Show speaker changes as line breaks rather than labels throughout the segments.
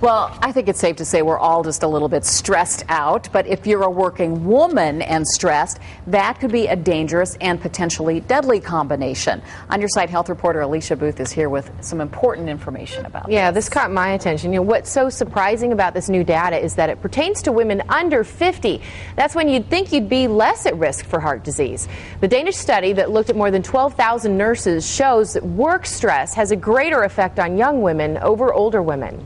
Well, I think it's safe to say we're all just a little bit stressed out, but if you're a working woman and stressed, that could be a dangerous and potentially deadly combination. On Your Side Health reporter Alicia Booth is here with some important information about
this caught my attention. What's so surprising about this new data is that it pertains to women under 50. That's when you'd think you'd be less at risk for heart disease. The Danish study that looked at more than 12,000 nurses shows that work stress has a greater effect on young women over older women.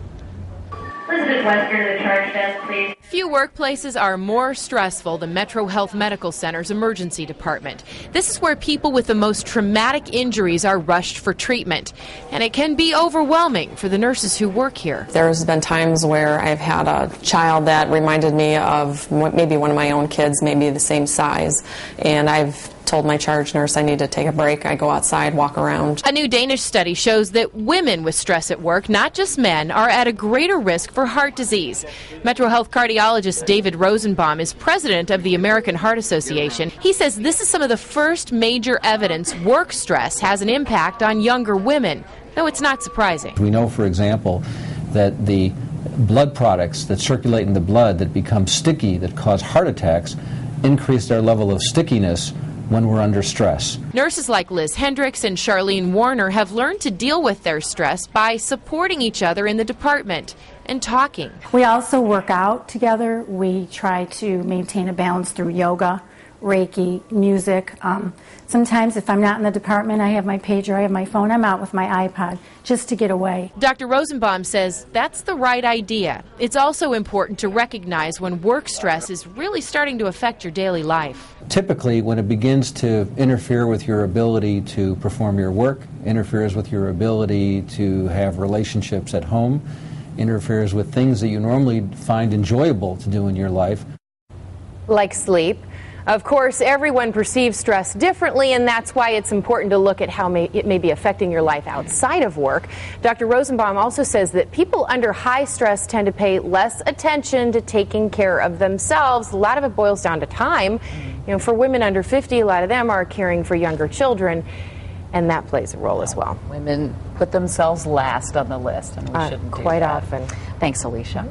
Elizabeth Wester, the charge desk, please.
Few workplaces are more stressful than Metro Health Medical Center's emergency department. This is where people with the most traumatic injuries are rushed for treatment, and it can be overwhelming for the nurses who work here.
There's been times where I've had a child that reminded me of maybe one of my own kids, maybe the same size, and I've told my charge nurse I need to take a break. I go outside, walk around.
A new Danish study shows that women with stress at work, not just men, are at a greater risk for heart disease. Metro Health cardiologist David Rosenbaum is president of the American Heart Association. He says this is some of the first major evidence work stress has an impact on younger women, though it's not surprising.
We know, for example, that the blood products that circulate in the blood that become sticky, that cause heart attacks, increase their level of stickiness when we're under stress.
Nurses like Liz Hendricks and Charlene Warner have learned to deal with their stress by supporting each other in the department and talking.
We also work out together. We try to maintain a balance through yoga, Reiki, music. Sometimes if I'm not in the department, I have my pager, I have my phone, I'm out with my iPod just to get away.
Dr. Rosenbaum says that's the right idea. It's also important to recognize when work stress is really starting to affect your daily life.
Typically, when it begins to interfere with your ability to perform your work, interferes with your ability to have relationships at home, interferes with things that you normally find enjoyable to do in your life.
Like sleep. Of course, everyone perceives stress differently, and that's why it's important to look at how it may be affecting your life outside of work. Dr. Rosenbaum also says that people under high stress tend to pay less attention to taking care of themselves. A lot of it boils down to time. For women under 50, a lot of them are caring for younger children, and that plays a role as well.
Women put themselves last on the list, and we shouldn't do
quite
that.
often.
Thanks, Alicia.